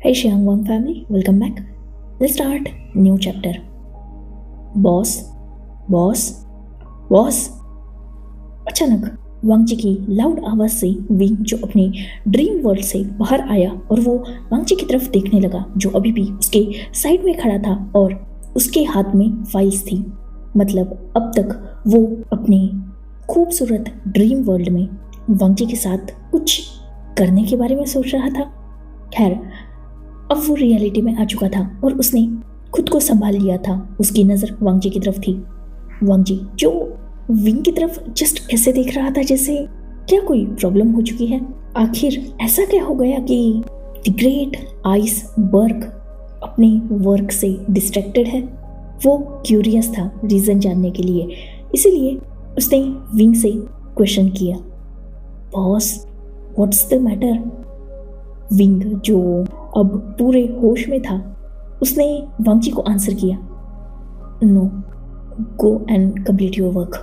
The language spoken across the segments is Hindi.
Hey Xiang Wang family, welcome back. Let's start new chapter. Boss boss boss. अचानक वांगजी की लाउड आवाज से विंग जो अपने ड्रीम वर्ल्ड से बाहर आया और वो वांगजी की तरफ देखने लगा जो अभी भी उसके साइड में खड़ा था और उसके हाथ में फाइल्स थी। मतलब अब तक वो अपने खूबसूरत ड्रीम वर्ल्ड में वांगजी के साथ कुछ करने के बारे में सोच रहा था। खैर अब वो रियलिटी में आ चुका था और उसने खुद को संभाल लिया था। उसकी नज़र वांगजी की तरफ थी। वांगजी जो विंग की तरफ जस्ट ऐसे देख रहा था जैसे क्या कोई प्रॉब्लम हो चुकी है। आखिर ऐसा क्या हो गया कि द ग्रेट आइसबर्ग अपने वर्क से डिस्ट्रैक्टेड है। वो क्यूरियस था रीज़न जानने के लिए, इसीलिए उसने विंग से क्वेश्चन किया, boss what's the matter. Wing जो अब पूरे होश में था उसने वांगजी को आंसर किया, no go and complete your work.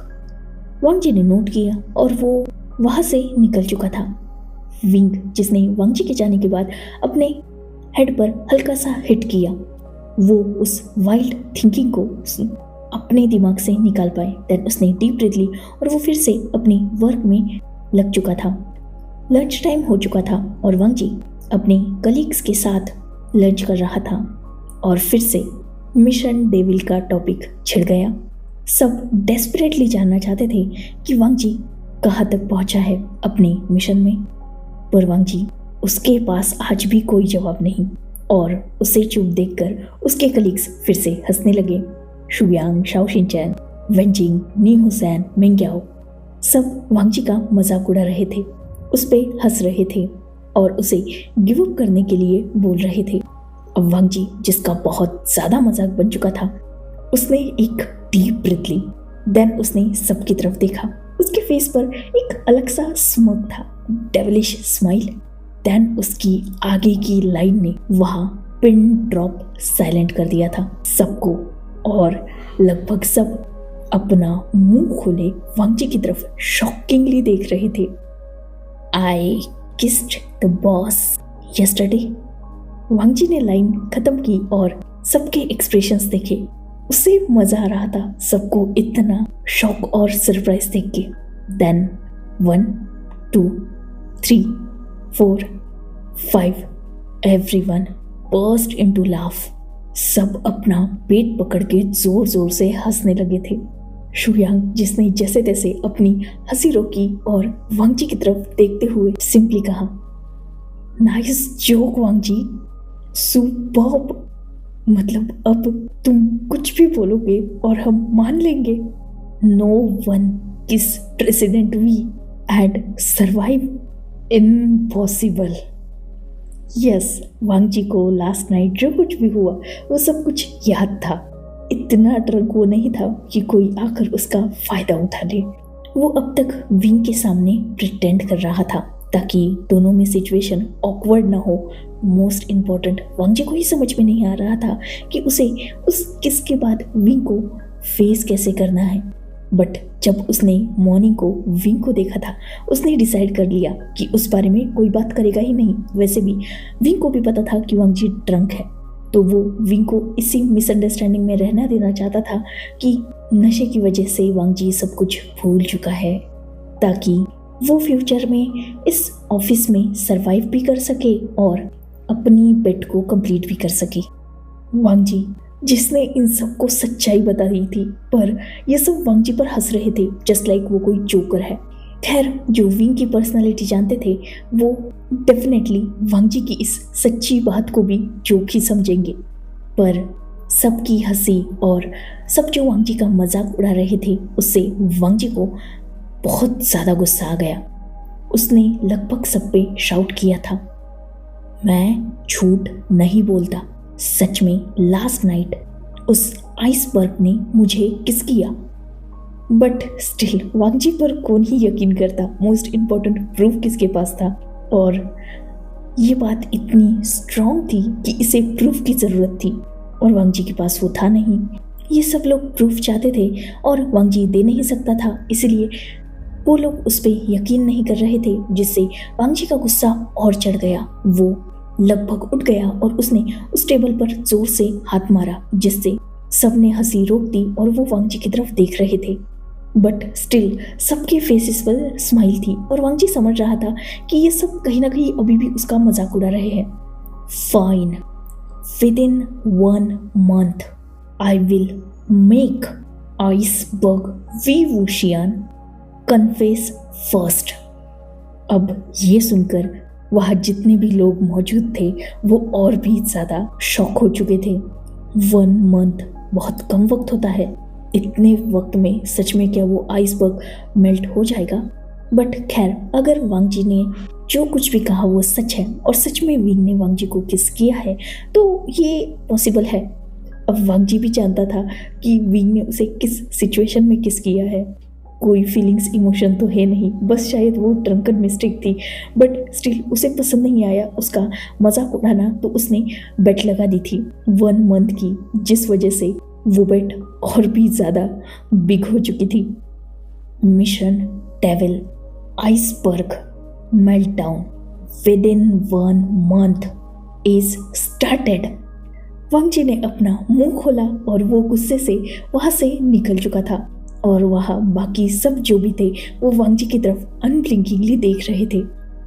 Wangji ने नोट किया और वो वहां से निकल चुका था। विंग जिसने वांगजी के जाने के बाद अपने हेड पर हल्का सा हिट किया, वो उस वाइल्ड थिंकिंग को अपने दिमाग से निकाल पाए। देन उसने डीप ब्रीथ ली और वो फिर से अपनी वर्क में लग चुका था। लंच टाइम हो चुका था और वांगजी अपने कलीग्स के साथ लंच कर रहा था और फिर से मिशन डेविल का टॉपिक छिड़ गया। सब डेस्परेटली जानना चाहते थे कि वांगजी कहाँ तक पहुंचा है अपने मिशन में, पर वांगजी उसके पास आज भी कोई जवाब नहीं और उसे चुप देखकर उसके कलीग्स फिर से हंसने लगे। शुयांग, शाओ शिनचैन, वेंजिंग, नी हुसैन, मिंग्याओ सब वांगजी का मजाक उड़ा रहे थे, उस पे हंस रहे थे और उसे गिव अप करने के लिए बोल रहे थे। अब वांगजी जिसका बहुत ज्यादा मजाक बन चुका था, उसने एक डीप ब्रीथ ली। देन उसने सबकी तरफ देखा। उसके फेस पर एक अलग सा स्माइल था, डेविलिश स्माइल। देन उसकी आगे की लाइन ने वहां पिन ड्रॉप साइलेंट कर दिया था सबको और लगभग सब अपना मुंह खोले वांगजी की तरफ शॉकिंगली देख रहे थे। I kissed the boss yesterday. Wangji ने लाइन खत्म की और सबके एक्सप्रेशंस देखे। उसे मजा आ रहा था सबको इतना शॉक और सरप्राइज देख के। Then 1 2 3 4 5 everyone burst into laugh. सब अपना पेट पकड़ के जोर जोर से हंसने लगे थे। शुयांग जिसने जैसे तैसे अपनी हंसी रोकी और वांगजी की तरफ देखते हुए सिंपली कहा, नाइस जोक वांगजी, सुपर्ब। मतलब अब तुम कुछ भी बोलोगे और हम मान लेंगे। No one kiss president Wei and survive, impossible. Yes, Wangji को लास्ट नाइट जो कुछ भी हुआ वो सब कुछ याद था। इतना ड्रग वो नहीं था कि कोई आकर उसका फायदा उठा ले। वो अब तक विंग के सामने प्रिटेंड कर रहा था ताकि दोनों में सिचुएशन ऑकवर्ड ना हो। मोस्ट इम्पोर्टेंट वांगजी को ही समझ में नहीं आ रहा था कि उसे उस किस के बाद विंग को फेस कैसे करना है। बट जब उसने मॉर्निंग को विंग को देखा था, उसने डिसाइड कर लिया कि उस बारे में कोई बात करेगा ही नहीं। वैसे भी विंग को भी पता था कि वांगजी ड्रंक है, तो वो विंग को इसी मिसअंडरस्टैंडिंग में रहना देना चाहता था कि नशे की वजह से वांगजी सब कुछ भूल चुका है, ताकि वो फ्यूचर में इस ऑफिस में सरवाइव भी कर सके और अपनी बेट को कंप्लीट भी कर सके। वांगजी जिसने इन सबको सच्चाई बता दी थी, पर ये सब वांगजी पर हंस रहे थे जस्ट लाइक वो कोई जोकर है। खैर जो विंग की पर्सनालिटी जानते थे वो डेफिनेटली वांगजी की इस सच्ची बात को भी जोक ही समझेंगे। पर सबकी हंसी और सब जो वांगजी का मजाक उड़ा रहे थे उससे वांगजी को बहुत ज़्यादा गुस्सा आ गया। उसने लगभग सब पे शाउट किया था, मैं झूठ नहीं बोलता, सच में लास्ट नाइट उस आइसबर्ग ने मुझे किस किया। बट स्टिल वांगजी पर कौन ही यकीन करता। मोस्ट इम्पोर्टेंट प्रूफ किसके पास था और ये बात इतनी स्ट्रॉन्ग थी कि इसे प्रूफ की ज़रूरत थी और वांगजी के पास वो था नहीं। ये सब लोग प्रूफ चाहते थे और वांगजी दे नहीं सकता था, इसलिए वो लोग उस पर यकीन नहीं कर रहे थे, जिससे वांगजी का गुस्सा और चढ़ गया। वो लगभग उठ गया और उसने उस टेबल पर जोर से हाथ मारा, जिससे सबने हंसी रोक दी और वो वांग जी की तरफ देख रहे थे। बट स्टिल सबके फेसेस पर स्माइल थी और वांग जी समझ रहा था कि ये सब कहीं ना कहीं अभी भी उसका मजाक उड़ा रहे हैं। Fine, within 1 month I will make iceberg Wei Wuxian confess first. अब ये सुनकर वहाँ जितने भी लोग मौजूद थे वो और भी ज़्यादा शॉक हो चुके थे। 1 month बहुत कम वक्त होता है, इतने वक्त में सच में क्या वो आइसबर्ग मेल्ट हो जाएगा? बट खैर, अगर वांग जी ने जो कुछ भी कहा वो सच है और सच में विंग ने वांग जी को किस किया है तो ये पॉसिबल है। अब वांग जी भी जानता था कि विंग ने उसे किस सिचुएशन में किस किया है। कोई फीलिंग्स इमोशन तो है नहीं, बस शायद वो ड्रंकन मिस्टेक थी। बट स्टिल उसे पसंद नहीं आया उसका मजाक उड़ाना, तो उसने बेट लगा दी थी 1 month की, जिस वजह से वो बेट और भी ज़्यादा बिग हो चुकी थी। Mission devil iceberg meltdown within 1 month is started. Wang Ji ने अपना मुंह खोला और वो गुस्से से वहां से निकल चुका था और वहाँ बाकी सब जो भी थे वो वांग जी की तरफ अनब्लिंकिंगली देख रहे थे।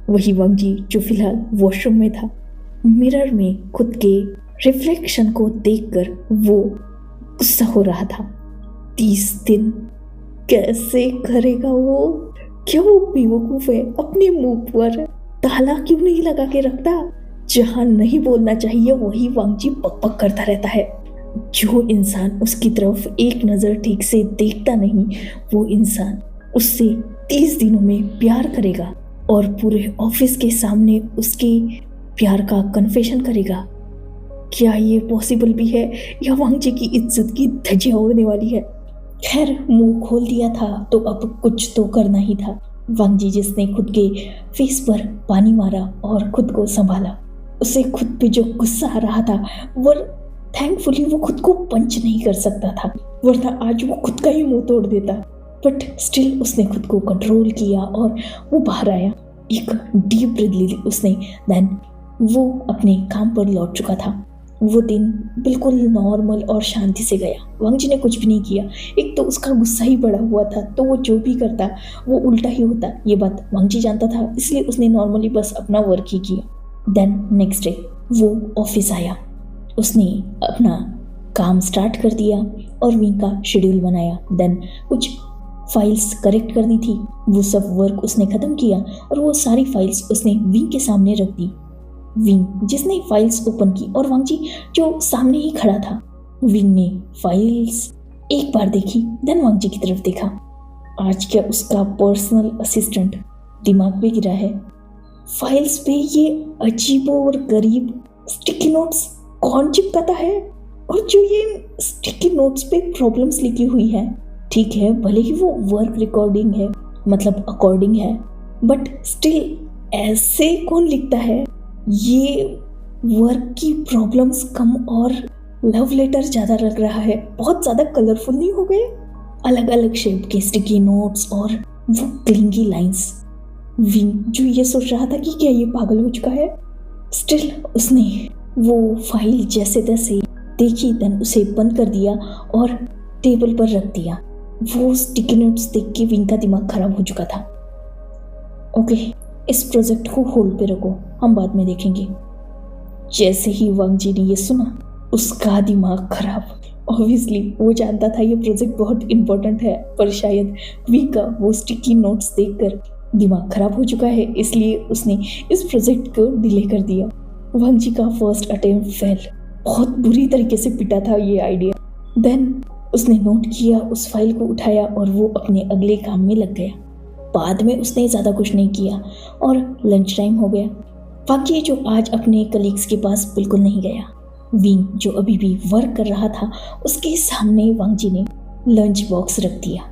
वही वांग जी जो फिलहाल वॉशरूम में था, मिरर में खुद के रिफ्लेक्शन को देखकर वो गुस्सा हो रहा था। 30 दिन कैसे करेगा वो? क्या वो बेवकूफ है? अपने मुंह पर ताला क्यों नहीं लगा के रखता? जहां नहीं बोलना चाहिए वही वांग जी बकबक करता रहता है। जो इंसान उसकी तरफ एक नज़र ठीक से देखता नहीं, वो इंसान उससे 30 दिनों में प्यार करेगा और पूरे ऑफिस के सामने उसके प्यार का कन्फेशन करेगा। क्या ये पॉसिबल भी है या वांग जी की इज्जत की धज्जियां उड़ने वाली है? खैर, मुंह खोल दिया था तो अब कुछ तो करना ही था। वांग जी जिसने खुद के फेस पर पानी मारा और खुद को संभाला, उसे खुद पे जो गुस्सा आ रहा था वो थैंकफुली वो खुद को पंच नहीं कर सकता था, वरना आज वो खुद का ही मुंह तोड़ देता। बट स्टिल उसने खुद को कंट्रोल किया और वो बाहर आया। एक डीप ब्रीथ ली उसने, देन वो अपने काम पर लौट चुका था। वो दिन बिल्कुल नॉर्मल और शांति से गया। वांग जी ने कुछ भी नहीं किया। एक तो उसका गुस्सा ही बढ़ा हुआ था, तो वो जो भी करता वो उल्टा ही होता। ये बात वांग जी जानता था, इसलिए उसने नॉर्मली बस अपना वर्क ही किया। देन नेक्स्ट डे वो ऑफिस आया, उसने अपना काम स्टार्ट कर दिया और विंग का शेड्यूल बनाया। देन कुछ फाइल्स करेक्ट करनी थी, वो सब वर्क उसने ख़त्म किया और वो सारी फाइल्स उसने विंग के सामने रख दी। विंग जिसने फाइल्स ओपन की और वांग जी जो सामने ही खड़ा था, विंग ने फाइल्स एक बार देखी, देन वांग जी की तरफ देखा। आज क्या उसका पर्सनल असिस्टेंट दिमाग पे गिरा है? फाइल्स पे ये अजीबो और गरीब स्टिकी नोट्स कौन चिपकाता है? और जो ये स्टिकी नोट्स पे प्रॉब्लम्स लिखी हुई है, ठीक है भले ही वो वर्क रिकॉर्डिंग है, मतलब अकॉर्डिंग है, बट स्टिल ऐसे कौन लिखता है? ये वर्क की प्रॉब्लम्स कम और लव लेटर ज़्यादा लग रहा है। बहुत ज़्यादा कलरफुल नहीं हो गए? अलग अलग शेप के स्टिकी नोट्स और वो क्लिंगी लाइंस। विंग जो ये सोच रहा था कि क्या ये पागल हो चुका है, स्टिल उसने वो फाइल जैसे तैसे देखी, देन उसे बंद कर दिया और टेबल पर रख दिया। वो स्टिकी नोट्स देख के विंग का दिमाग खराब हो चुका था। ओके, इस प्रोजेक्ट को होल्ड पे रखो, हम बाद में देखेंगे। जैसे ही वांग जी ने ये सुना, उसका दिमाग खराब। ऑब्वियसली वो जानता था ये प्रोजेक्ट बहुत इंपॉर्टेंट है, पर शायद विंग का वो स्टिकी नोट्स देखकर दिमाग खराब हो चुका है, इसलिए उसने इस प्रोजेक्ट को डिले कर दिया। वांग जी का फर्स्ट अटेम्प्ट फेल, बहुत बुरी तरीके से पिटा था ये आइडिया। देन उसने नोट किया, उस फाइल को उठाया और वो अपने अगले काम में लग गया। बाद में उसने ज़्यादा कुछ नहीं किया और लंच टाइम हो गया। वांग जी जो आज अपने कलीग्स के पास बिल्कुल नहीं गया। विंग जो अभी भी वर्क कर रहा था, उसके सामने वांग जी ने लंच बॉक्स रख दिया।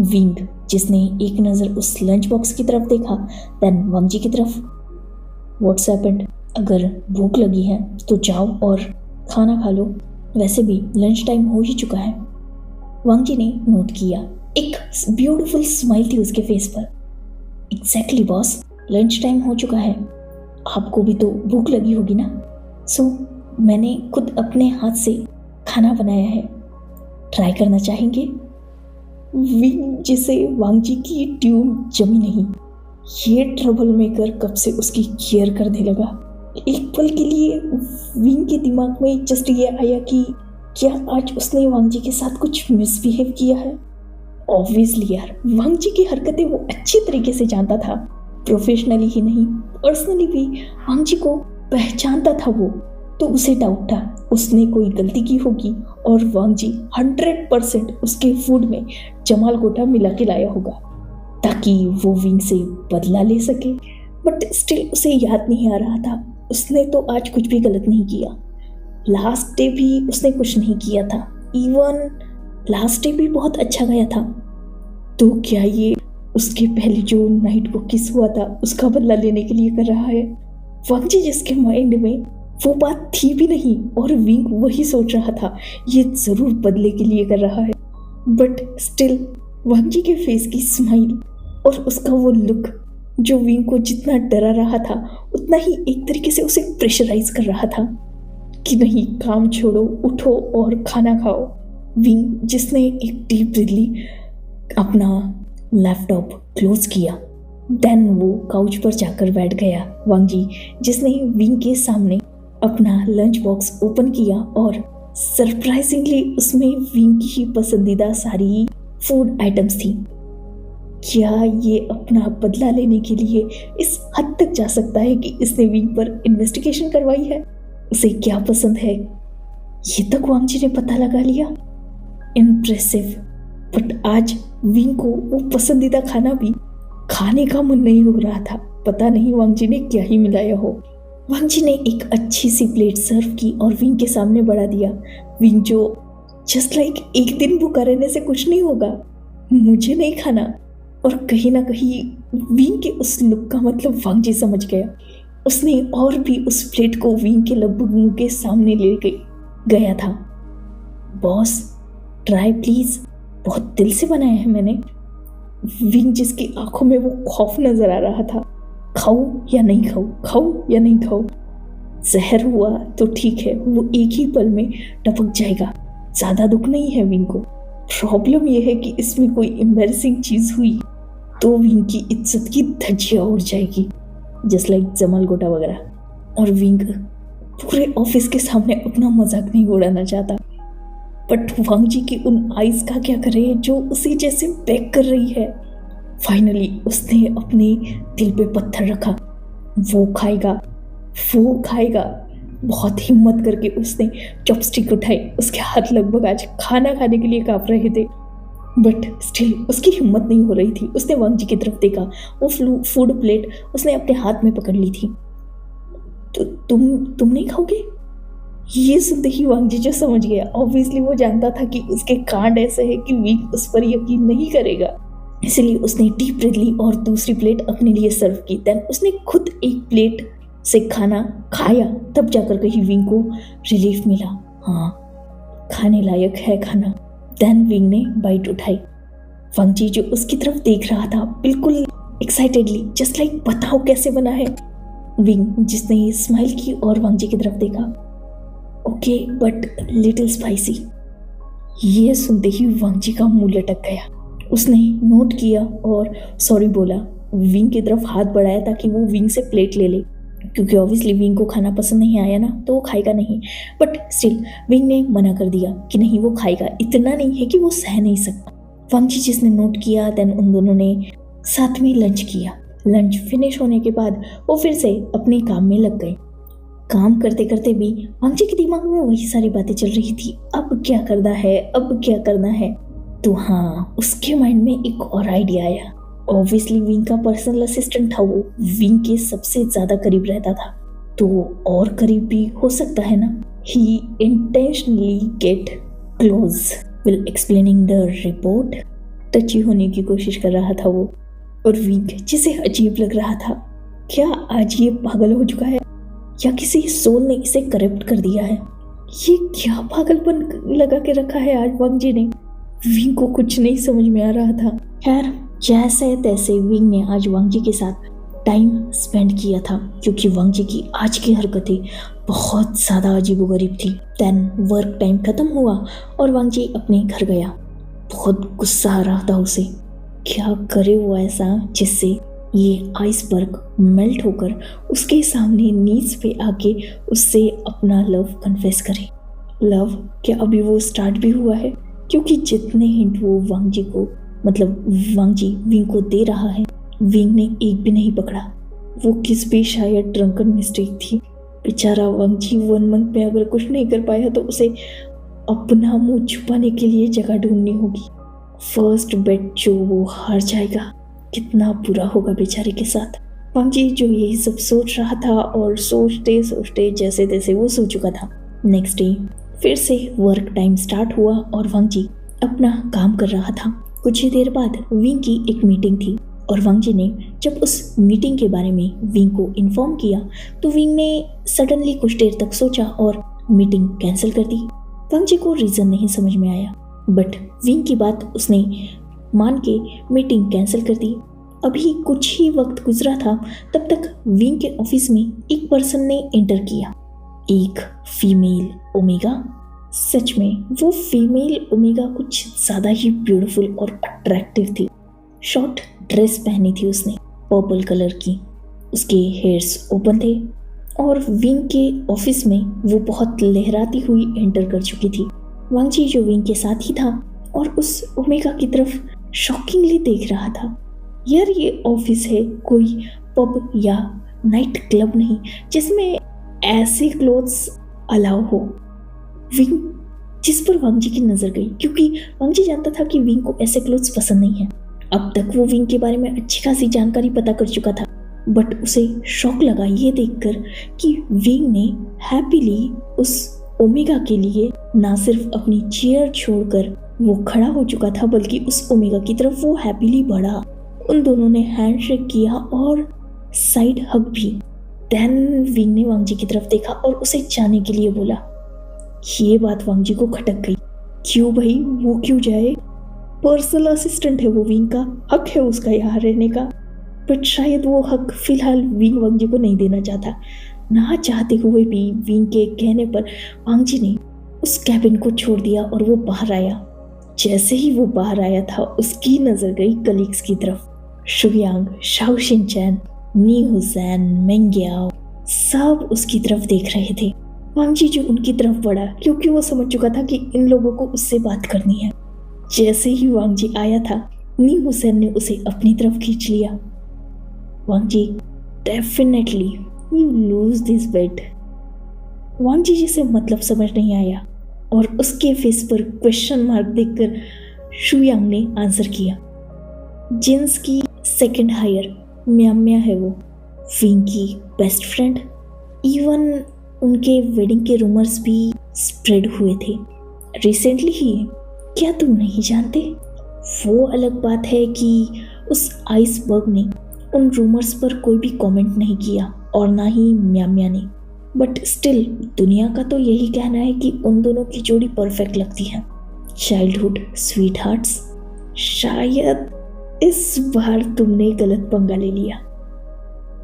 विंग जिसने एक नज़र उस लंच बॉक्स की तरफ देखा, देन वांग जी की तरफ। What's happened? अगर भूख लगी है तो जाओ और खाना खा लो, वैसे भी लंच टाइम हो ही चुका है। वांग जी ने नोट किया, एक ब्यूटीफुल स्माइल थी उसके फेस पर। एग्जैक्टली बॉस, लंच टाइम हो चुका है। आपको भी तो भूख लगी होगी ना, सो मैंने खुद अपने हाथ से खाना बनाया है, ट्राई करना चाहेंगे? विंग जिसे वांग जी की ट्यून जमी नहीं, ये ट्रबल मेकर कब से उसकी केयर करने लगा। एक पल के लिए विंग के दिमाग में जस्ट ये आया कि क्या आज उसने वांग जी के साथ कुछ मिसबिहेव किया है। ऑब्वियसली यार, वांग जी की हरकतें वो अच्छी तरीके से जानता था, प्रोफेशनली ही नहीं पर्सनली भी वांग जी को पहचानता था वो। तो उसे डाउट था उसने कोई गलती की होगी और वांग जी 100% उसके फूड में जमाल गोटा मिला के लाया होगा ताकि वो विंग से बदला ले सके। बट स्टिल उसे याद नहीं आ रहा था उसने तो आज कुछ भी गलत नहीं किया। लास्ट डे भी उसने कुछ नहीं किया था, इवन लास्ट डे भी बहुत अच्छा गया था। तो क्या ये उसके पहले जो नाइट को किस हुआ था उसका बदला लेने के लिए कर रहा है? वांग जी जिसके माइंड में वो बात थी भी नहीं और विंग वही सोच रहा था ये जरूर बदले के लिए कर रहा है। बट स्टिल वांग जी के फेस की स्माइल और उसका वो लुक जो विंग को जितना डरा रहा था उतना ही एक तरीके से उसे प्रेशराइज कर रहा था कि नहीं, काम छोड़ो, उठो और खाना खाओ। विंग जिसने एक डीप ब्रीथ ली, अपना लैपटॉप क्लोज किया, देन वो काउच पर जाकर बैठ गया। वांग जी जिसने विंग के सामने अपना लंच बॉक्स ओपन किया और सरप्राइजिंगली उसमें विंग की पसंदीदा सारी फूड आइटम्स थी। क्या ये अपना बदला लेने के लिए इस हद तक जा सकता है कि इसने विंग पर इन्वेस्टिगेशन करवाई है? उसे क्या पसंद है ये तक वांग जी ने पता लगा लिया। इम्प्रेसिव। बट आज विंग को वो पसंदीदा खाना भी खाने का मन नहीं हो रहा था। पता नहीं वांग जी ने क्या ही मिलाया हो। वांग जी ने एक अच्छी सी प्लेट सर्व की और विंग के सामने बढ़ा दिया। विंग जो जस्ट लाइक एक दिन भूखा रहने से कुछ नहीं होगा, मुझे नहीं खाना। और कहीं ना कहीं विंग के उस लुक का मतलब वांग जी समझ गया। उसने और भी उस प्लेट को विंग के लगभग मुंह के सामने ले गया था। बॉस ट्राई प्लीज, बहुत दिल से बनाया है मैंने। विंग जिसकी आंखों में वो खौफ नजर आ रहा था, खाऊं या नहीं खाऊं, खाऊं या नहीं खाऊं। जहर हुआ तो ठीक है, वो एक ही पल में टपक जाएगा, ज्यादा दुख नहीं है विंग को। प्रॉब्लम यह है कि इसमें कोई एम्बैरेसिंग चीज हुई तो विंग की इज्जत की धज्जियां उड़ जाएगी, जस्ट लाइक जमाल गोटा वगैरह। और विंग पूरे ऑफिस के सामने अपना मजाक नहीं उड़ाना चाहता। बट वांग जी की उन आइज का क्या करे जो उसे जैसे बेक कर रही है। फाइनली उसने अपने दिल पे पत्थर रखा, वो खाएगा, वो खाएगा। बहुत हिम्मत करके उसने चॉपस्टिक उठाई। उसके हाथ लगभग आज खाना खाने के लिए कांप रहे थे, बट स्टिल उसकी हिम्मत नहीं हो रही थी। उसने वांग जी की तरफ देखा, वो फूड प्लेट उसने अपने हाथ में पकड़ ली थी। तो तुम नहीं खाओगे? ये सुनते ही वांग जी जो समझ गया। ऑब्वियसली वो जानता था कि उसके कांड ऐसे है कि विंग उस पर यकीन नहीं करेगा, इसलिए उसने डीप ब्रीथ ली और दूसरी प्लेट अपने लिए सर्व की। देन उसने खुद एक प्लेट से खाना खाया, तब जाकर कहीं विंग को रिलीफ मिला। हाँ, खाने लायक है खाना। देन विंग ने बाइट उठाई। वांग जी जो उसकी तरफ देख रहा था बिल्कुल एक्साइटेडली, जस्ट लाइक बताओ कैसे बना है। विंग जिसने स्माइल की और वांग जी की तरफ देखा। Okay but little spicy. ये सुनते ही वांग जी का मुंह लटक गया। उसने नोट किया और सॉरी बोला। विंग की तरफ हाथ बढ़ाया ताकि वो विंग से प्लेट ले ले, क्योंकि ऑब्वियसली विंग को खाना पसंद नहीं आया ना, तो वो खाएगा नहीं। बट स्टिल विंग ने मना कर दिया कि नहीं वो खाएगा, इतना नहीं है कि वो सह नहीं सकता। वांग जी जिसने नोट किया, देन उन दोनों ने साथ में लंच किया। लंच फिनिश होने के बाद वो फिर से अपने काम में लग गए। काम करते करते भी वांग जी के दिमाग में वही सारी बातें चल रही थी, अब क्या करना है, अब क्या करना है। तो हाँ, उसके माइंड में एक और आइडिया आया। ऑब्वियसली विंग का पर्सनल असिस्टेंट था, वो विंग के सबसे ज्यादा करीब रहता था, तो और करीब भी हो सकता है ना। He intentionally get close will explaining the report. Touchy होने की कोशिश कर रहा था वो। और विंग जिसे अजीब लग रहा था, क्या आज ये पागल हो चुका है या किसी सोल ने इसे करप्ट कर दिया है? ये क्या पागलपन लगा के रखा है आज वांग जी ने? विंग को कुछ नहीं समझ में आ रहा था। खैर जैसे तैसे विंग ने आज वांग जी के साथ टाइम स्पेंड किया था, क्योंकि वांग जी की आज की हरकतें बहुत ज़्यादा अजीबोगरीब थी। देन वर्क टाइम ख़त्म हुआ और वांग जी अपने घर गया। बहुत गुस्सा आ रहा था उसे, क्या करे वो ऐसा जिससे ये आइसबर्ग मेल्ट होकर उसके सामने नीज पे आके उससे अपना लव कन्फेस करे। लव क्या अभी वो स्टार्ट भी हुआ है? क्योंकि जितने हिंट वो वांग जी को वांग जी विंग को दे रहा है, विंग ने एक भी नहीं पकड़ा। वो किस भी शायद ड्रंकन मिस्टेक थी। बेचारा वांग जी 1 मंथ में अगर कुछ नहीं कर पाया तो उसे अपना मुंह छुपाने के लिए जगह ढूंढनी होगी। फर्स्ट बेट जो वो हार जाएगा, कितना बुरा होगा बेचारे के साथ। वांग जी जो यही सब सोच रहा था और सोचते सोचते जैसे तैसे वो सो चुका था। नेक्स्ट डे फिर से वर्क टाइम स्टार्ट हुआ और वांग जी अपना काम कर रहा था। कुछ ही देर बाद विंग की एक मीटिंग थी और वांग जी ने जब उस मीटिंग के बारे में विंग को इन्फॉर्म किया तो विंग ने सडनली कुछ देर तक सोचा और मीटिंग कैंसिल कर दी। वांग जी को रीज़न नहीं समझ में आया, बट विंग की बात उसने मान के मीटिंग कैंसिल कर दी। अभी कुछ ही वक्त गुजरा था, तब तक विंग के ऑफिस में एक पर्सन ने एंटर किया, एक फीमेल ओमेगा। सच में वो फीमेल ओमेगा कुछ ज़्यादा ही ब्यूटीफुल और अट्रैक्टिव थी। शॉर्ट ड्रेस पहनी थी उसने, पर्पल कलर की। उसके हेयर्स ओपन थे और विंग के ऑफिस में वो बहुत लहराती हुई एंटर कर चुकी थी। वांग जी जो विंग के साथ ही था और उस ओमेगा की तरफ शॉकिंगली देख रहा था। यार ये ऑफिस है, कोई पब या नाइट क्लब नहीं जिसमें ऐसे क्लोथ्स अलाउ हो। विंग जिस पर वांग जी की नजर गई, क्योंकि वांग जी जानता था कि विंग को ऐसे क्लोथ्स पसंद नहीं है। अब तक वो विंग के बारे में अच्छी खासी जानकारी पता कर चुका था, बट उसे शौक लगा ये देखकर कि विंग ने हैप्पीली उस ओमेगा के लिए ना सिर्फ अपनी चेयर छोड़कर वो खड़ा हो चुका था, बल्कि उस ओमेगा की तरफ वो हैप्पीली बढ़ा। उन दोनों ने हैंडशेक किया और साइड हग भी। देन विंग ने वांग जी की तरफ देखा और उसे जाने के लिए बोला। ये बात वांग जी को खटक गई। क्यों भाई, वो क्यों जाए? पर्सनल असिस्टेंट है वो, विंग का हक है उसका यहाँ रहने का, बट शायद वो हक फिलहाल विंग वांग जी को नहीं देना चाहता। ना चाहते हुए भी विंग के कहने पर वांग जी ने उस कैबिन को छोड़ दिया और वो बाहर आया। जैसे ही वो बाहर आया था उसकी नजर गई कलीग्स की तरफ। शुयांग, शाओ शिनचैन, नी हुसैन, मेंग्याओ सब उसकी तरफ देख रहे थे। वांग जी जो उनकी तरफ बढ़ा, क्योंकि वो समझ चुका था कि इन लोगों को उससे बात करनी है। जैसे ही वांग जी आया था, नी हुसैन ने उसे अपनी तरफ खींच लिया। Wang ji, definitely you lose this बेट। वांग जी जिसे मतलब समझ नहीं आया और उसके फेस पर क्वेश्चन मार्क देखकर शुयांग ने आंसर किया। जिन्स की सेकंड हायर म्या है वो, विंग की बेस्ट फ्रेंड। इवन उनके वेडिंग के रूमर्स भी स्प्रेड हुए थे रिसेंटली ही। क्या तुम नहीं जानते? वो अलग बात है कि उस आइसबर्ग ने उन रूमर्स पर कोई भी कमेंट नहीं किया और ना ही म्या ने, बट स्टिल दुनिया का तो यही कहना है कि उन दोनों की जोड़ी परफेक्ट लगती है। Childhood sweet hearts. शायद इस बार तुमने गलत पंगा ले लिया।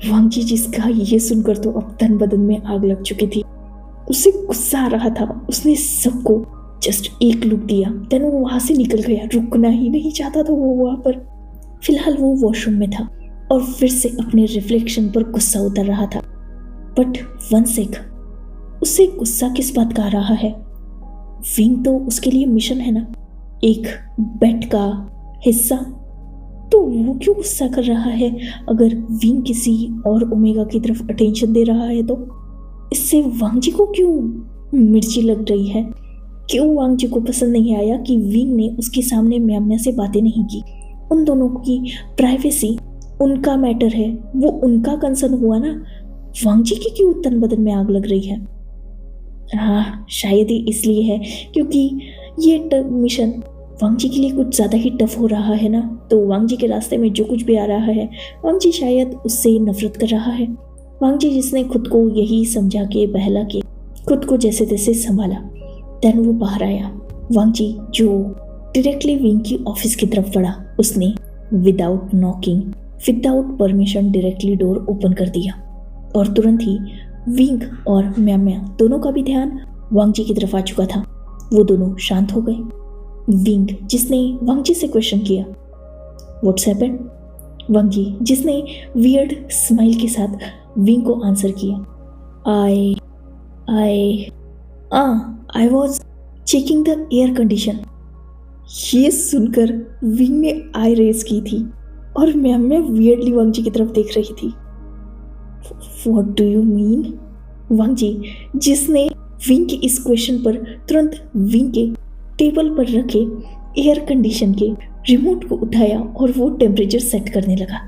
वांग जी जिसका ये सुनकर तो अब तन बदन में आग लग चुकी थी। उसे गुस्सा आ रहा था। उसने सबको जस्ट एक लुक दिया, देन वो वहां से निकल गया। रुकना ही नहीं चाहता था वो वहां पर। फिलहाल वो वॉशरूम में था और फिर से अपने रिफ्लेक्शन पर गुस्सा उतर रहा था। बट वन सेक, उससे गुस्सा किस बात का आ रहा है? विंग तो उसके लिए मिशन है ना, एक बेट का हिस्सा। तो वो क्यों गुस्सा कर रहा है? अगर विंग किसी और ओमेगा की तरफ अटेंशन दे रहा है तो इससे वांग जी को क्यों मिर्ची लग रही है? क्यों वांग जी को पसंद नहीं आया कि विंग ने उसके सामने म्या से बातें नहीं की? उन दोनों की प्राइवेसी उनका मैटर है, वो उनका कंसर्न हुआ ना। वांग जी की क्यों तन बदन में आग लग रही है? हाँ, शायद ही इसलिए है क्योंकि ये मिशन वांग जी के लिए कुछ ज़्यादा ही टफ हो रहा है ना। तो वांग जी के रास्ते में जो कुछ भी आ रहा है, वांग जी शायद उससे नफरत कर रहा है। वांग जी जिसने खुद को यही समझा के बहला के खुद को जैसे तैसे संभाला, देन वो बाहर आया। वांग जी जो डायरेक्टली विंग की ऑफिस की तरफ बढ़ा, उसने without knocking without permission directly door open कर दिया और तुरंत ही विंग और म्याम्या दोनों का भी ध्यान वांग जी की तरफ आ चुका था। वो दोनों शांत हो गए। विंग जिसने वांग जी से क्वेश्चन किया व्हाट्स हैपेंड, वांग जी जिसने वियर्ड स्माइल के साथ विंग को आंसर किया I was checking the air condition. ये सुनकर विंग ने आई रेज की थी और म्याम्या वियर्डली वांग जी की तरफ देख रही थी। व्हाट डू यू मीन, वांग जी जिसने विंग के इस क्वेश्चन पर तुरंत विंग के टेबल पर रखे एयर कंडीशन के रिमोट को उठाया और वो टेम्परेचर सेट करने लगा।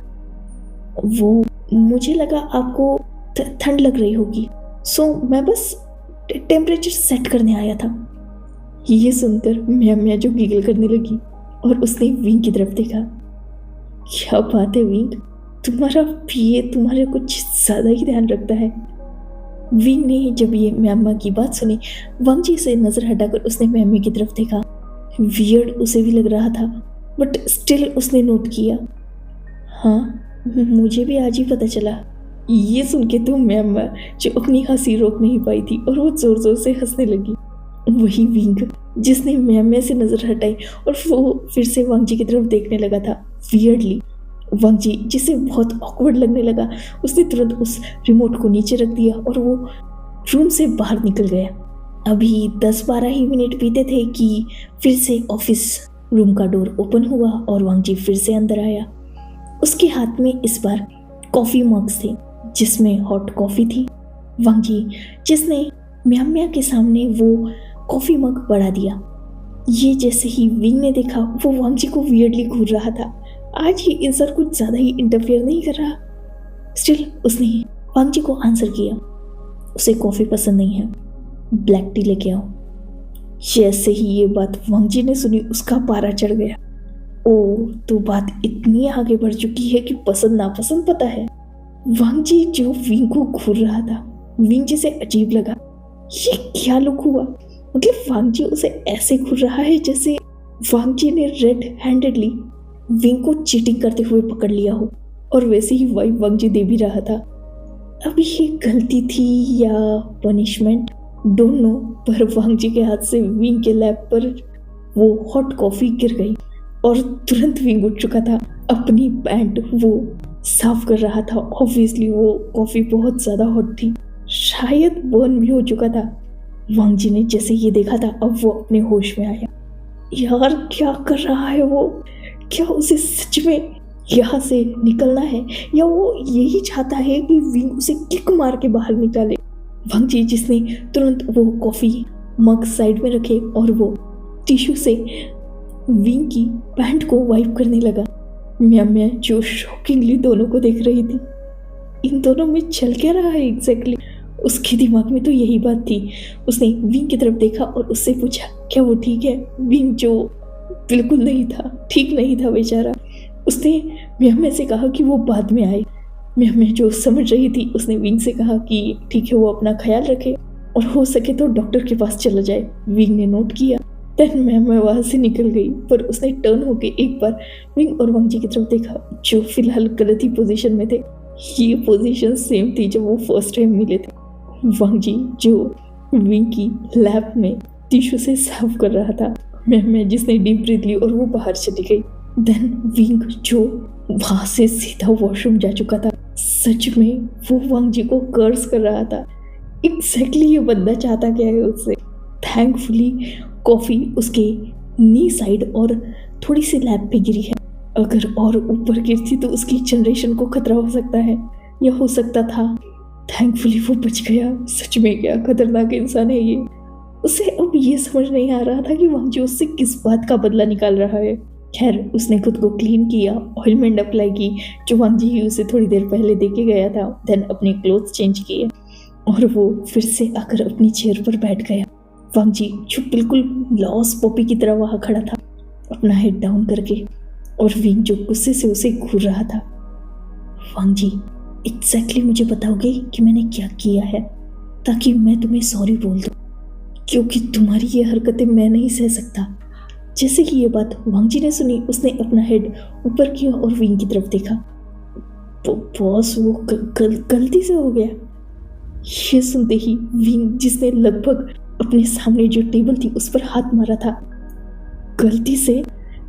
वो मुझे लगा आपको ठंड लग रही होगी, सो मैं बस टेम्परेचर सेट करने आया था। ये सुनकर म्याम्या जो गिगल करने लगी और उसने विंग की तरफ देखा। क्या बात है विंग, तुम्हारा पीए तुम्हारे कुछ ज्यादा ही ध्यान रखता है। विंग ने जब ये म्याम्या की बात सुनी, वांग जी से नजर हटाकर उसने म्याम्या की तरफ देखा। वियर्ड उसे भी लग रहा था बट स्टिल उसने नोट किया। हाँ मुझे भी आज ही पता चला। ये सुन के तो म्याम्या जो अपनी हंसी रोक नहीं पाई थी और वो जोर जोर से हंसने लगी। वही विंग जिसने म्याम्या से नजर हटाई और वो फिर से वांग जी की तरफ देखने लगा था वियर्डली। वांग जी जिसे बहुत ऑकवर्ड लगने लगा, उसने तुरंत उस रिमोट को नीचे रख दिया और वो रूम से बाहर निकल गया। अभी 10-12 ही मिनट बीते थे कि फिर से ऑफिस रूम का डोर ओपन हुआ और वांग जी फिर से अंदर आया। उसके हाथ में इस बार कॉफी मग्स थे जिसमें हॉट कॉफी थी। वांग जी जिसने म्याम्या के सामने वो कॉफी मग बढ़ा दिया। ये जैसे ही विंग ने देखा, वो वांग जी को वियर्डली घूर रहा था। आज ये इंसान कुछ ज्यादा ही इंटरफेयर नहीं कर रहा। स्टिल उसने वांग जी को आंसर किया, उसे कॉफी पसंद नहीं है, ब्लैक टी लेके आओ। जैसे ही ये बात वांग जी ने सुनी, उसका पारा चढ़ गया। ओ तो बात इतनी आगे बढ़ चुकी है कि पसंद नापसंद पता है। वांग जी जो विंग को घूर रहा था, विंग जी से अजीब लगा। ये क्या लुक हुआ, मतलब वांग जी उसे ऐसे घूर रहा है जैसे वांग जी ने रेड हैंडेडली विंग को चीटिंग करते हुए पकड़ लिया हो और वैसे ही वाइफ वांग जी दे भी रहा था। अब ये गलती थी या पनिशमेंट, डोंट नो, पर वांग जी के हाथ से विंग के लैप पर वो हॉट कॉफी गिर गई और तुरंत विंग उठ चुका था। अपनी पैंट वो साफ कर रहा था। ऑब्वियसली वो कॉफी बहुत ज्यादा हॉट थी, शायद बर्न भी हो चुका था। वांग जी ने जैसे ये देखा था, अब वो अपने होश में आया। यार क्या कर रहा है वो, क्या उसे सच में यहाँ से निकलना है या वो यही चाहता है कि विंग उसे किक मार के बाहर निकाले। वांग जी जिसने तुरंत वो कॉफी मग साइड में रखे और वो टिश्यू से विंग की पैंट को वाइप करने लगा। म्याम्या जो शॉकिंगली दोनों को देख रही थी, इन दोनों में चल क्या रहा है एग्जैक्टली। उसके दिमाग में तो यही बात थी। उसने विंग की तरफ देखा और उससे पूछा क्या वो ठीक है। विंग जो बिल्कुल नहीं था, ठीक नहीं था बेचारा। उसने म्याम्या से कहा कि वो बाद में आए। म्याम्या जो समझ रही थी, उसने विंग से कहा कि ठीक है वो अपना ख्याल रखे और हो सके तो डॉक्टर के पास चला जाए। विंग ने नोट किया। देन म्याम्या वहां से निकल गई, पर उसने टर्न होके एक बार विंग और वांग जी की तरफ देखा जो फिलहाल गलत ही पोजीशन में थे। ये पोजीशन सेम थी जब वो फर्स्ट टाइम मिले थे। वांग जी जो विंग की लैब में टिश्यू से साफ कर रहा था, म्याम्या जिसने डीप ब्रीथ ली और वो बाहर चली गई। देन विंग जो वहां से सीधा वॉशरूम जा चुका था। सच में वो वांग जी को कर्स कर रहा था। एग्जैक्टली ये बंदा चाहता क्या है उससे। थैंकफुली कॉफी उसके नी साइड और थोड़ी सी लैब पे गिरी है। अगर और ऊपर गिरती तो उसकी जनरेशन को खतरा हो सकता है या हो सकता था। थैंकफुली वो बच गया। सच में क्या खतरनाक इंसान है ये। उसे अब ये समझ नहीं आ रहा था कि वांग जी उससे किस बात का बदला निकाल रहा है। खैर उसने खुद को क्लीन किया, ऑइलमेंट अप्लाई की जो वांग जी उसे थोड़ी देर पहले दे के गया था। देन अपने क्लोथ्स चेंज किए और वो फिर से आकर अपनी चेयर पर बैठ गया। वांग जी जो बिल्कुल लॉस पॉपी की तरह वहां खड़ा था, अपना हेड डाउन करके, और विंग जो गुस्से से उसे घूर रहा था। वांग जी एग्जैक्टली मुझे बताओगे कि मैंने क्या किया है ताकि मैं तुम्हें सॉरी बोल दूं, क्योंकि तुम्हारी ये हरकतें मैं नहीं सह सकता। जैसे ही ये बात वांग जी ने सुनी, उसने अपना हेड ऊपर किया और विंग की तरफ देखा। बॉस वो गलती से हो गया। ये सुनते ही विंग, जिसने लगभग अपने सामने जो टेबल थी उस पर हाथ मारा था, गलती से,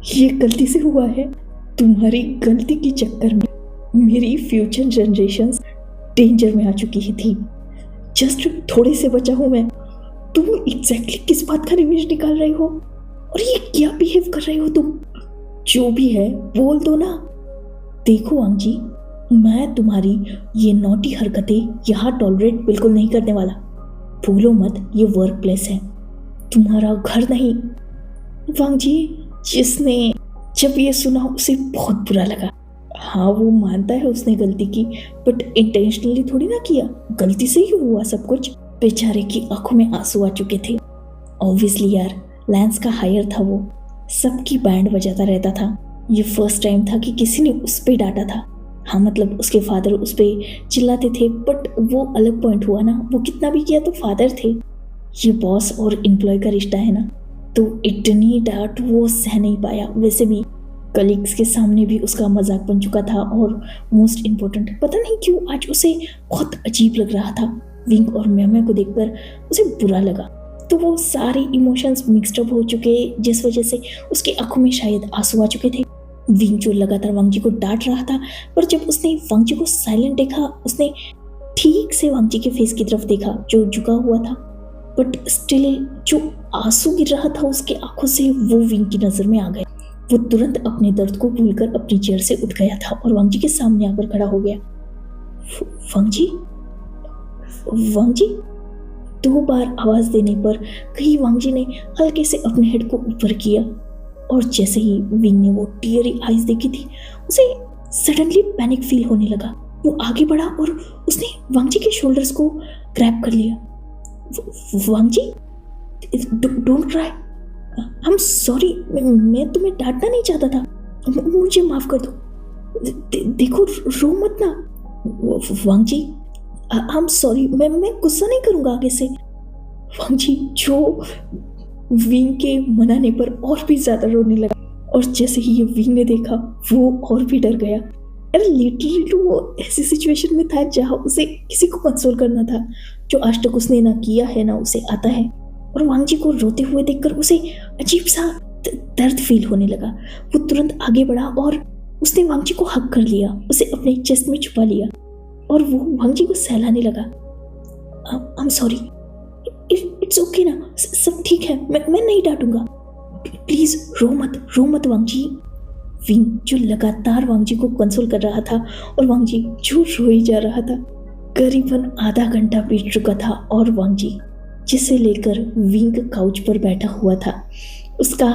ये गलती से हुआ है। तुम्हारी गलती के चक्कर में मेरी फ्यूचर जनरेशंस डेंजर में आ चुकी थी। जस्ट थोड़े से बचा हूं मैं। तुम एग्जैक्टली किस बात का रिवेंज निकाल रहे हो और ये क्या बिहेव कर रहे हो तुम? जो भी है बोल दो ना। देखो वांग जी, मैं तुम्हारी ये नॉटी हरकतें यहाँ टॉलरेट बिल्कुल नहीं करने वाला। भूलो मत, ये वर्क प्लेस है, तुम्हारा घर नहीं। वांग जी, जिसने जब ये सुना उसे बहुत बुरा लगा। हाँ, वो मानता है उसने गलती की, बट इंटेंशनली थोड़ी ना किया, गलती से ही हुआ सब कुछ। बेचारे की आंखों में आंसू आ चुके थे। ऑब्वियसली यार, लैंस का हायर था वो, सबकी बैंड बजाता रहता था। ये फर्स्ट टाइम था कि किसी ने उस पे डांटा था। हाँ मतलब उसके फादर उस पे चिल्लाते थे, बट वो अलग पॉइंट हुआ ना, वो कितना भी किया तो फादर थे। ये बॉस और एम्प्लॉय का रिश्ता है ना, तो इतनी डांट वो सह नहीं पाया। वैसे भी कलीग्स के सामने भी उसका मजाक बन चुका था, और मोस्ट इम्पोर्टेंट, पता नहीं क्यों आज उसे बहुत अजीब लग रहा था। विंग और म्याम्या को देखकर उसे बुरा लगा। तो वो सारे इमोशंस मिक्सड अप हो चुके, जिस वजह से उसकी आंखों में शायद आंसू आ चुके थे। विंग जो लगातार वांग जी को डांट रहा था, पर जब उसने वांग जी को साइलेंट देखा, उसने ठीक से वांग जी के फेस की तरफ देखा जो झुका हुआ था, बट स्टिल जो आंसू गिर रहा था उसके आंखों से, वो विंग की नजर में आ गया। वो तुरंत अपने दर्द को भूलकर अपनी चेयर से उठ गया था और वांग जी के सामने आकर खड़ा हो गया। वांग जी, वांग जी। 2 बार आवाज देने पर कहीं वांग जी ने हल्के से अपने हेड को ऊपर किया, और जैसे ही विंग ने वो टीयरी आईज देखी थी, उसे सडनली पैनिक फील होने लगा। वो आगे बढ़ा और उसने वांग जी के शोल्डर्स को ग्रैब कर लिया। Wang Ji, don't cry, I am sorry, मैं तुम्हें डांटना नहीं चाहता था, मुझे माफ कर दो। देखो, रो मत ना। वांग जी, आई एम सॉरी, मैं गुस्सा नहीं करूंगा आगे से। वांग जी जो विंग के मनाने पर और भी ज्यादा रोने लगा, और जैसे ही ये विंग ने देखा वो और भी डर गया। अरे लिटरली वो ऐसी सिचुएशन में था जहाँ उसे किसी को कंसोल करना था, जो आज तक उसने ना किया है ना उसे आता है। और वांग जी को रोते हुए देखकर उसे अजीब सा दर्द फील होने लगा। वो तुरंत आगे बढ़ा और उसने वांग जी को हक कर लिया, उसे अपने चेस्ट में छुपा लिया, और वो वांग जी को सहलाने लगा। आई एम सॉरी, इट्स ओके ना, सब ठीक है, मैं नहीं डांटूंगा, प्लीज रो मत वांग जी। विंग जो लगातार वांग जी को कंसोल कर रहा था, और वांग जी जो रोई जा रहा था। करीबन आधा घंटा बीत चुका था, और वांग जी जिसे लेकर विंग काउच पर बैठा हुआ था, उसका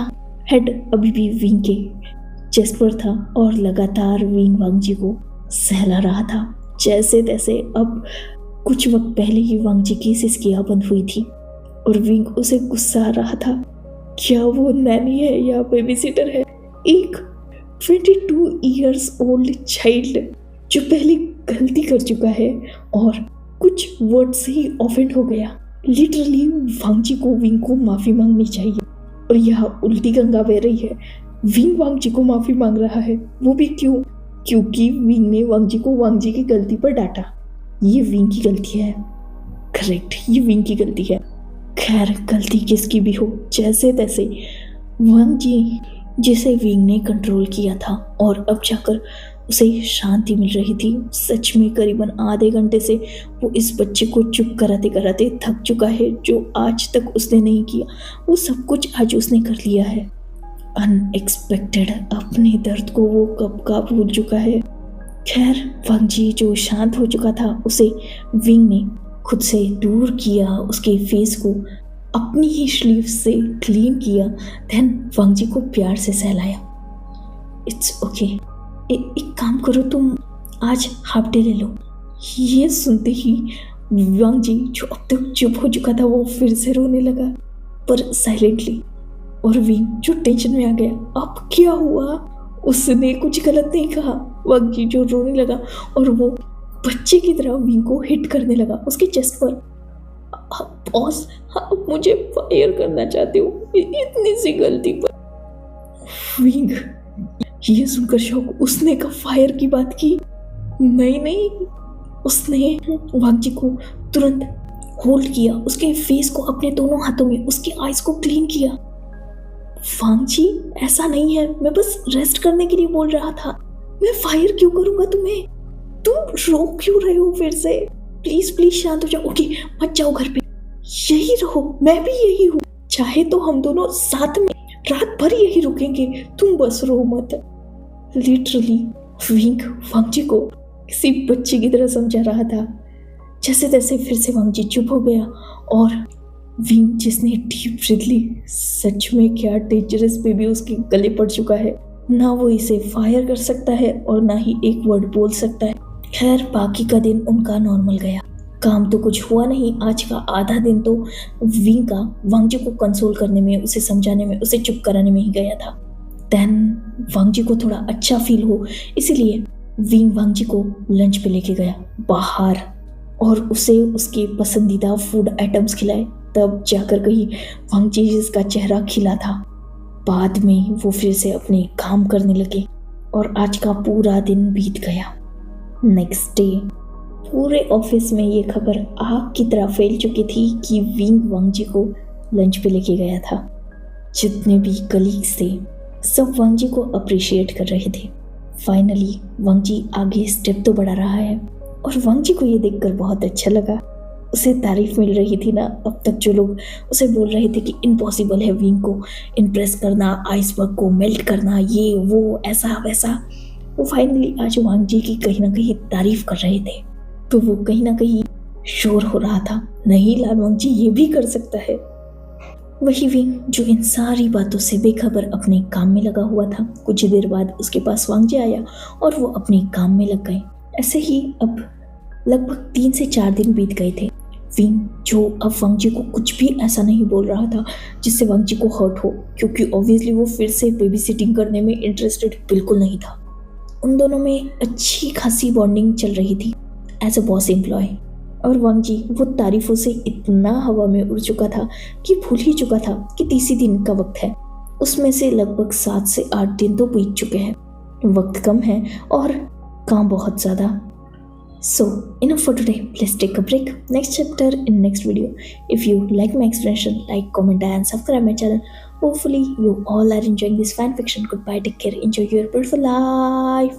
हेड अभी भी विंग के चेस्ट पर था, और लगातार विंग वांग जी को सहला रहा था जैसे तैसे। अब कुछ वक्त पहले ही वांग जी की सिसकियां बंद हुई थी, और विंग उसे गुस्सा आ रहा था। क्या वो नैनी है या बेबी सिटर है? एक 22 ईयर्स ओल्ड चाइल्ड जो पहले गलती कर चुका है और कुछ वर्ड से ही ऑफेंड हो गया। लिटरली वांग जी को विंग को माफी मांगनी चाहिए, और यह उल्टी गंगा बह रही है। विंग वांग जी को माफी मांग रहा है, वो भी क्यों? क्योंकि विंग ने वांग जी को वांग जी की गलती पर डांटा। ये विंग की गलती है, करेक्ट, ये विंग की गलती है। खैर, गलती किसकी भी हो, जैसे तैसे वांग जी जिसे विंग ने कंट्रोल किया था, और अब जाकर उसे शांति मिल रही थी। सच में करीबन आधे घंटे से वो इस बच्चे को चुप कराते कराते थक चुका है। जो आज तक उसने नहीं किया, वो सब कुछ आज उसने कर लिया है। अनएक्सपेक्टेड अपने दर्द को वो कब का भूल चुका है। खैर, वांग जी जो शांत हो चुका था, उसे विंग ने खुद से दूर किया, उसके फेस को अपनी ही स्लीव से क्लीन किया, देन वांग जी को प्यार से सहलाया। इट्स ओके, एक काम करो, तुम आज हाफ डे ले लो। ये सुनते ही वांग जी जो अब तक चुप हो चुका था, वो फिर से रोने लगा, पर साइलेंटली। और विंग जो टेंशन में आ गया, अब क्या हुआ? उसने कुछ गलत नहीं कहा। वांग जी जो रोने लगा, और वो बच्चे की तरह विंग को हिट करने लगा उसके चेस्ट पर। बॉस, आप मुझे फायर करना चाहते हो इतनी सी गलती पर? विंग ये सुनकर शौक, उसने कब फायर की बात की? नहीं नहीं, उसने वांग जी को तुरंत होल्ड किया, उसके फेस को अपने दोनों हाथों में, उसकी आईज को क्लीन किया। वांग जी, ऐसा नहीं है, मैं बस रेस्ट करने के लिए बोल रहा था। मैं फायर क्यों करूंगा तुम्हें? तुम रो क्यों रहे हो फिर से? प्लीज प्लीज शांत हो जाओ। ओके, मत जाओ घर पे, यही रहो, मैं भी यही हूँ। चाहे तो हम दोनों साथ में रात भर यही रुकेंगे, तुम बस रो मत। लिटरली विंग वांग जी को किसी बच्चे की तरह समझा रहा था। जैसे तैसे फिर से वांग जी चुप हो गया और विंग जिसने डीप ब्रीथ ली, सच में क्या डेंजरस बेबी उसके गले पड़ चुका है। ना वो इसे फायर कर सकता है और ना ही एक वर्ड बोल सकता है। खैर, बाकी का दिन उनका नॉर्मल गया। काम तो कुछ हुआ नहीं। आज का आधा दिन तो विंग का वांग जी को कंसोल करने में, उसे समझाने में, उसे चुप कराने में ही गया था। देन वांग जी को थोड़ा अच्छा फील हो, इसीलिए विंग वांग जी को लंच पे लेके गया बाहर और उसे उसके पसंदीदा फूड आइटम्स खिलाए। तब जाकर कहीं वांग जी जिसका चेहरा खिला था। बाद में वो फिर से अपने काम करने लगे और आज का पूरा दिन बीत गया। नेक्स्ट डे पूरे ऑफिस में ये खबर आग की तरह फैल चुकी थी कि विंग वांग जी को लंच पे लेके गया था। जितने भी कलीग्स थे सब वांग जी को अप्रिशिएट कर रहे थे। फाइनली वांग जी आगे स्टेप तो बढ़ा रहा है और वांग जी को ये देखकर बहुत अच्छा लगा। उसे तारीफ मिल रही थी ना। अब तक जो लोग उसे बोल रहे थे कि इम्पॉसिबल है विंग को इम्प्रेस करना, आइसबर्ग को मेल्ट करना, ये वो ऐसा वैसा, वो फाइनली आज वांग जी की कहीं ना कहीं तारीफ कर रहे थे। तो वो कहीं ना कहीं श्योर हो रहा था, नहीं लान वांग जी ये भी कर सकता है। वही विंग जो इन सारी बातों से बेखबर अपने काम में लगा हुआ था, कुछ देर बाद उसके पास वांग जी आया और वो अपने काम में लग गए। ऐसे ही अब लगभग 3 से 4 दिन बीत गए थे। विंग जो अब वांग जी को कुछ भी ऐसा नहीं बोल रहा था जिससे वांग जी को हर्ट हो, क्योंकि ऑब्वियसली वो फिर से बेबी सिटिंग करने में इंटरेस्टेड बिल्कुल नहीं था। उन दोनों में अच्छी खासी बॉन्डिंग चल रही थी एज अ बॉस एम्प्लॉय। और वांग जी वो तारीफों से इतना हवा में उड़ चुका था कि भूल ही चुका था कि 30 दिन का वक्त है। उसमें से लगभग 7 से 8 दिन तो बीत चुके हैं। वक्त कम है और काम बहुत ज़्यादा। So, enough for today. Let's take a break. Next chapter in next video. If you like my explanation, like, comment, and subscribe my channel. Hopefully, you all are enjoying this fan fiction. Goodbye. Take care. Enjoy your beautiful life.